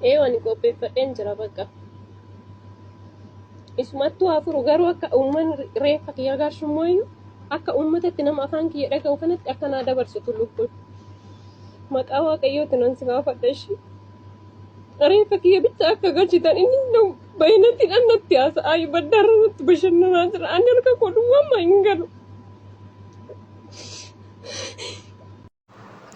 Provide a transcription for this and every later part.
Wani qopheeffadheen jira bakka. Isumattuu afuru garuu akka uummanni reeffa kiyya agarshummoo akka uummatatti nama afaan kiyya dhaga'u kanatti akka naa dabarsitu lubbuun. Maqaa waaqayyootiin ansi gaafadha ishee. Reeffa kiyya bicha akka galchitan inni baay'inatti dhannatti haasa'aa baddaarra irratti bashannanaa jira. Ani harka kodhuwwamma hin galu.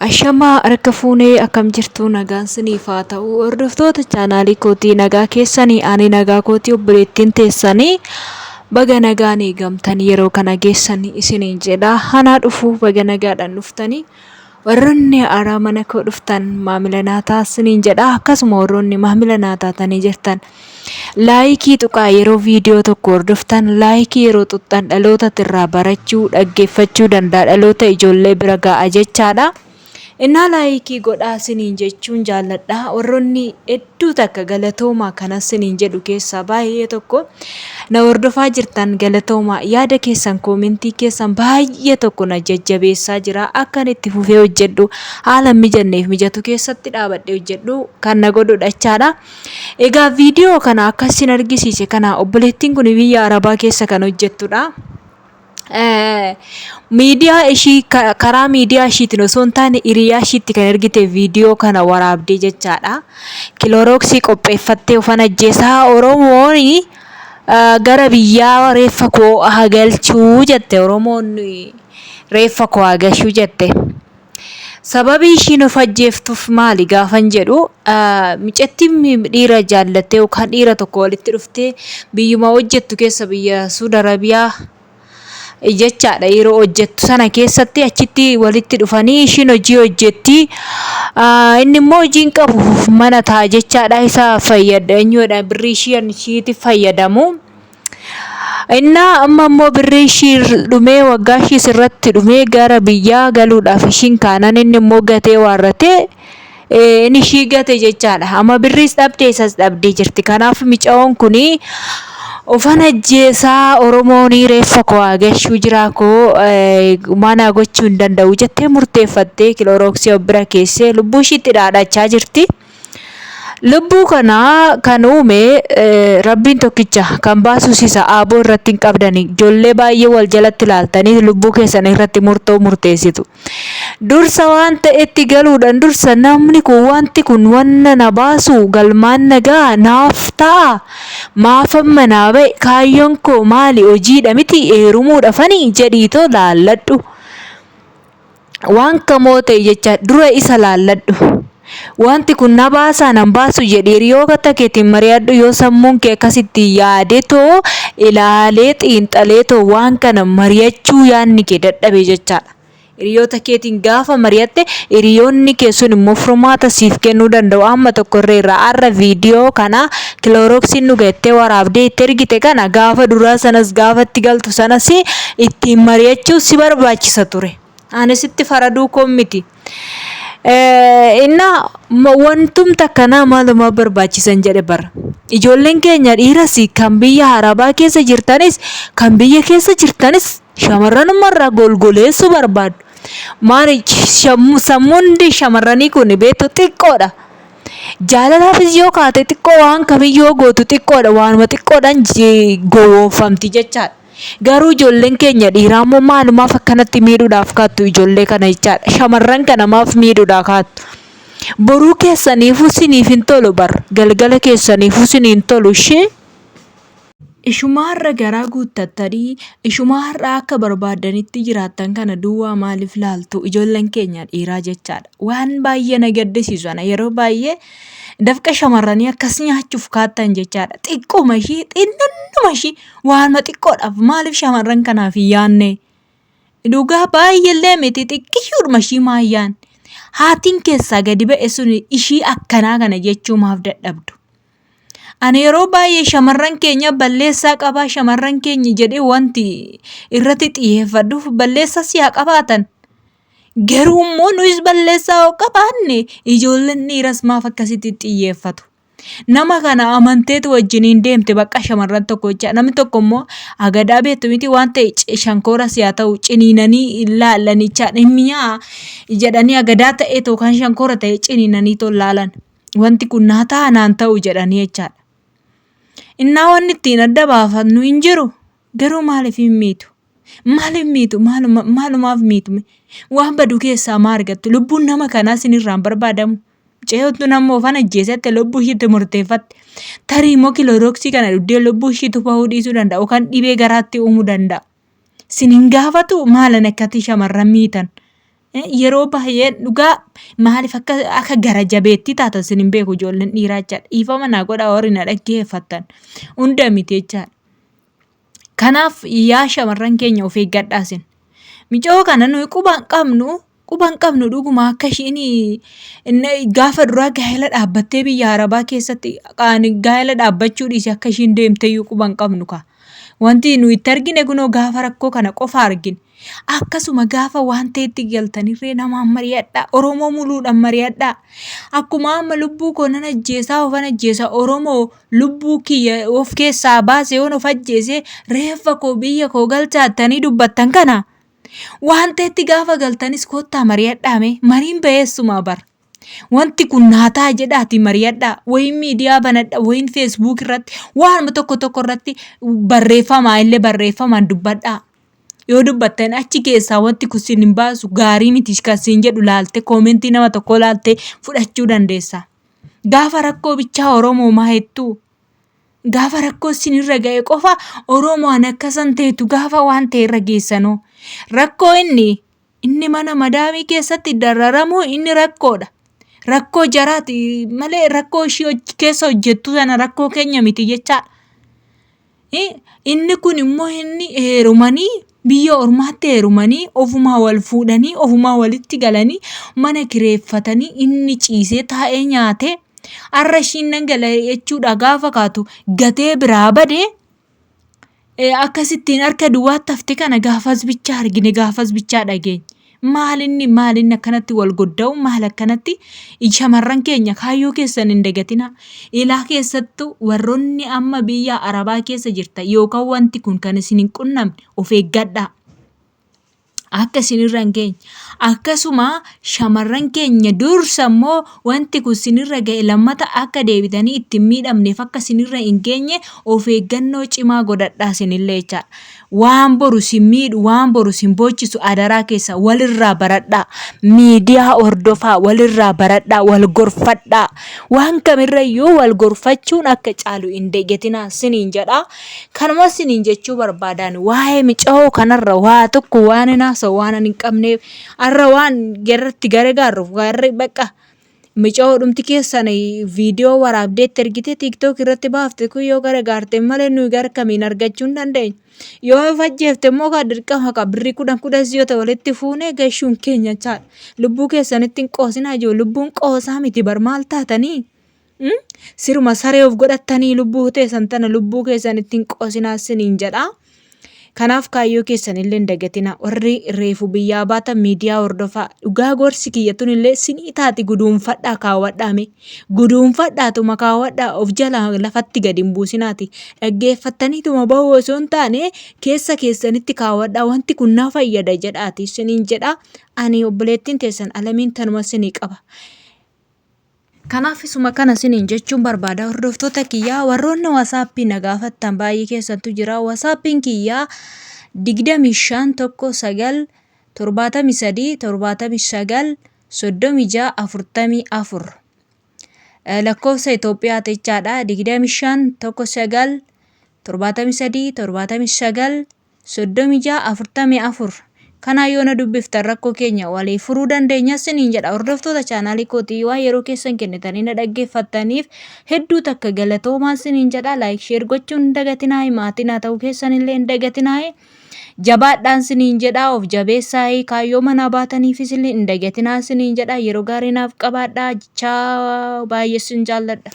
Ashamaa harka fuunee akkam jirtu nagaan siniif haa ta'u. Hordoftoota chaanaalii kootii nagaa keessanii ani nagaa kootii obboleettiin teessanii baga nagaan eegamtanii yeroo kana geessanii isiniin jedha. Hanaa dhufuu baga nagaadhaan dhuftanii warroonni haaraa mana koo dhuftan maamila naataa isiniin jedha. Akkasuma warroonni maamila naataatanii jirtan laayikii tuqaa yeroo viidiyoo tokko hordoftan laayikii yeroo tuqxan dhaloota irraa barachuu dhaggeeffachuu danda'a. Dhaloota ijoollee bira ga'a jechaadha. Innaa laayikii godhaa isiniin jechuun jaalladha. Warroonni hedduu takka galatoomaa kanas isiniin jedhu keessaa baay'ee tokko na hordofaa jirtan galatoomaa. Yaada keessan koomentii keessan baay'ee tokko na jajjabeessaa jira. Akkan itti fufee hojjedhu haala mijanneef mijatu keessatti dhaabadhee hojjedhu kan na godhudha jechaadha. Egaa viidiyoo kana akkasin argisiise kana obboleettiin kun biyya Arabaa keessa kan hojjettudha. Miidiyaa ishii karaa miidiyaa ishiitiin osoo hin taane hiriyaa ishiitti kan ergite viidiyoo kana waraabdee jechaadha. Kilooroksii qopheeffattee ufan ajjeesaa Oromoon gara biyyaa reeffa koo haa galchuu jette. Oromoon reeffa koo haa galchuu jette. Sababii ishiin of ajjeeftuuf maali gaafan jedhu micettiin dhiira jaallattee yookaan dhiira tokko walitti dhuftee biyyuma hojjettu keessa biyya Suud Arabiyaa jechaadha. Yeroo hojjettu sana keessatti achitti walitti dhufanii ishiin hojii hojjetti. Inni immoo hojiin qabu mana ta'a jechaadha. Isa fayyada eenyuudha birrii ishiitiif fayyadamu. Innaa amma immoo birrii ishii dhumee waggaa ishii irratti dhumee gara biyyaa galuudhaaf ishiin kaanan inni immoo gatee waarratee inni ishii gate jechaadha. Amma birriis dhabdee isas dhabdee jirti. Kanaaf micaa'oon kunii ufan ajjeesaa Oromoon reeffa koo haa galchuu jira koo mana gochuu hin danda'u jettee murteeffattee kilooroksii bira keessee lubbuu ishiitti dhaadhachaa jirti. Lubbuu kana kan uume Rabbiin tokkicha kan baasus isa aaboo irratti hin qabdani. Ijoollee baay'ee wal jalatti ilaaltanii lubbuu keessan irratti murteessitu. Dursa waan ta'etti galuudhaan dursa namni kun wanti kun wanna na baasu galmaan nagaa naaf ta'a. Maafan manaa ba'e kaayyoon koo maali hojiidha miti heerumuudhaafanii jedhiitoo laalladhu. Waan kamoo ta'e jecha dura isa laalladhu. Wanti kun na baasaa nan baasu jedhee yoo keetiin mari'adhu yoo sammuun kee akkasitti yaadetoo ilaalee xiinxaleetoo waan kana mari'achuu yaadni kee dadhabe jechaadha. Hiriyoota keetiin gaafa mari'atte hiriyoonni kee sun immoo furmaata siif kennuu danda'u. Amma tokkorree irraa har'a viidiyoo kana kilooroksiin nu gattee waraabdee itti ergite kana gaafa duraa sanas gaafa itti galtu sanas ittiin mari'achuu si barbaachisa ture. Anis itti faraduu koo miti. Inna wantumta kana maaluma barbaachisan jedhe bara. Ijoolleen keenya dhiiras kan biyya Arabaa keessa jirtanis kan biyya keessa jirtanis shamarran marraa golgoleessuu barbaadu. Maali sammuun shamarranii kun beektu xiqqoodha. Jaalalaafis yoo kaate xiqqoo waan kamiyyoo gootu xiqqoodha. Waanuma xiqqoodhaan gowwoomfamti jechaadha. Garuu ijoolleen keenya dhiiraa immoo maalumaaf akkanatti miidhuudhaaf kaattu ijoollee kana jechaadha. Shamarran kana maaf miidhuudhaaf kaattu. Boruu keessaniifuu siniif hin tolu bar. Galgala keessaniifuu siniif hin tolu ishee. Ishumaarra garaa guuttattanii ishumaarra akka barbaadanitti jiraattan kana duwwaa maaliif laaltu ijoolleen keenya dhiiraa jechaadha. Waan baay'ee na gaddisiisu ana yeroo baay'ee dafqa shamarranii akkas nyaachuuf kaattan jechaadha. Xiqqooma ishii xinnuma ishii waanuma xiqqoodhaaf maaliif shamarran kanaaf hin yaanne? Dhugaa baay'eellee miti xiqqishuudhuma ishii maayyaan. Haatiin keessaa gadi ba'e sun ishii akkanaa kana jechuu maaf dadhabdu? Ani yeroo baay'ee shamarran keenya balleessaa qabaa shamarran keenya jedhee wanti irratti xiyyeeffadhuuf balleessaa siyaa qabaatan. Garuu immoo nuyis balleessaa yoo qabaanne ijoolleen dhiiras maaf akkasitti xiyyeeffatu. Nama kana amanteetu wajjiniin deemte bakka shamarran tokko jecha namni tokko immoo agadaa beektu miti waan ta'e shankoora siyaa ta'u ciniinanii ilaalanii dhimmiyaa jedhanii agadaa ta'e yookaan shankoora ta'e ciniinanii tolaalan. wanti kun naa ta'a naan ta'u jedhanii jechaadha. Innaa wanni ittiin adda baafannu hin jiru. Garuu maaliif hin miitu? Maaliif miitu? Maalumaaf miitu? Waan badu keessaa maa argattu? Lubbuun nama kanaa isinirraan barbaadamu. Ce'ootu nama ofan ajjeesatti lubbuu ishiitti murteeffatte. Tarii immoo kilooroksii kana dhuddee lubbuu ishiitti bahuu dhiisuu danda'a yookaan dhibee garaatti uumuu danda'a. Sinin gaafatu maalan akkatti shamarran miitan? Yeroo baay'ee dhugaa maaliif akka gara jabeetti taatan sinin beeku ijoolleen dhiiraa jechaadha. Dhiifama naa godhaa warri na dhaggeeffattan hunda miti jechaadha. Kanaaf yaa shamarran keenya of eeggadhaa isin. Micoo kana nuyi quban qabnu dhuguma akka ishiin gaafa duraa gaa'ela dhaabbattee biyya Arabaa keessatti gaa'ela dhaabbachuu dhiise akka ishiin deemteeyyuu quban qabnu ka. Wanti nuyi itti argine kunoo gaafa rakkoo kana qofa argine. Akkasuma gaafa waan ta'etti galtanirree namaan mari'adhaa. Oromoo muluudhaan mari'adhaa. Akkuma amma lubbuu koo nan ajjeesaa ofan ajjeesaa Oromoo lubbuu kiyya of keessaa baasee yoon of ajjeesee reeffa koo biyya koo galchaattanii dubbattan kana. Waan ta'etti gaafa galtanis kottaa mari'adhaame mariin ba'eessumaa bara. Wanti kun naa ta'a jedhaati mari'adhaa. Wayin miidiyaa banadhaa, wayin feesbuuk irratti, waanuma tokko irratti barreeffamaan dubbadhaa. Yoo dubbattan achi keessaa wanti kun sin hin baasu gaarii miti kan sin jedhu laalte koomentii nama tokko laalte fudhachuu dandeessa. Gaafa rakkoo bichaa Oromoo maa hedduu? Gaafa rakkoo sinirra ga'e qofa Oromoon akkasan ta'etu gaafa waan ta'e irra geessanoo. Rakkoo inni mana madaamii keessatti dararamu inni rakkoodha. Rakkoo jaraati malee rakkoo ishii keessa hojjettu sana rakkoo keenya miti jechaadha. Inni kun immoo inni heerumanii biyya ormaatti heerumanii ofumaa wal fuudhanii ofumaa walitti galanii mana kireeffatanii inni ciisee taa'ee nyaatee har'a ishiin dhangala'ee jechuudha gaafa kaatu gatee biraa badee akkasittiin harka duwwaatti hafte kana gaafas bichaa argine gaafas bichaa dhageenya. Maalinni akkanatti wal godda'u maal akkanatti shamarran keenya kaayyoo keessan hin dagatina. Ilaa keessattuu warroonni amma biyya Arabaa keessa jirta yookaan wanti kun kan isin hin qunnamne of eeggadhaa. Akka isinirra hin geenye. Akkasuma shamarran keenya dursa immoo wanti kun isinirra ga'e lammata akka deebitanii ittiin miidhamneef akka isinirra hin geenye of eeggannoo cimaa godhadhaa isinillee jechaadha. Waan boru sin miidhu, waan boru sin boochisu adaraa keessa walirraa baradhaa. Miidiyaa hordofaa walirraa baradhaa, wal gorfadhaa. Waan kamirrayyuu wal gorfachuun akka caalu hin dagatinaa siniin jedhaa. Kanuma siniin jechuu barbaadaan waa'ee mica'oo kanarra waa tokko waan hinaasa'u waan hin qabneef har'a waan garratti gargaaruuf garri bakka mica'oo dhumti keessan viidiyoo waraabdeetti ergite TikTok irratti baafte kun yoo gargaarte malee nuyi gara kamiin argachuu hin dandeenyu. Yoo fajjeefte immoo kan dirqama birrii 10 yoo ta'e walitti fuunee gashuun keenya chaadha. Lubbuu keessanitti hin qoosinaa jiru. Lubbuun qoosaa miti bar maal taatanii? Siruma saree of godhattanii lubbuu teessan tana lubbuu keessanitti hin qoosinaa siniin jedhaa. Kanaaf kaayyoo keessanillee hin dagatina. Warri reefu biyyaa baatan miidiyaa hordofaa. Dhugaa gorsi kiyyatun illee sinii taati guduunfadhaa kaawwadhaame. Guduunfadhaatuma kaawwadhaa of jala lafatti gadi hin buusinaati. Dhaggeeffattaniituma bahuu osoo hin taane keessa keessanitti kaawwadhaa wanti kun na fayyada jedhaati siniin jedhaa. Ani obboleettiin teessan Alamiin tanuma sinii qaba. Kanaaf isuma kana siniin jechuun barbaada hordoftoota kiyyaa warroonni WhatsAppii na gaafattan baay'ee keessattu jira. WhatsAppiin kiyyaa 25 73 79 36 lakkoofsa Itoophiyaa jechaadha. 25 19 73 79 36 44 kana yoo na dubbiftan rakkoo keenya walii furuu dandeenya siniin jedha. Hordoftoota chaanaalii kootii waan yeroo keessan kennitanii na dhaggeeffattaniif hedduu takka galatoomaa siniin jedha. Like share gochuun hin dagatinaa. Maatiin haa ta'uu keessanillee hin dagatinaa. Jabaadhaan siniin jedha. Of jabeessaa kaayyoo manaa baataniifis illee hin dagatinaa siniin jedha. Yeroo gaarii naaf qabaadhaa. Baay'ee sin jaalladha.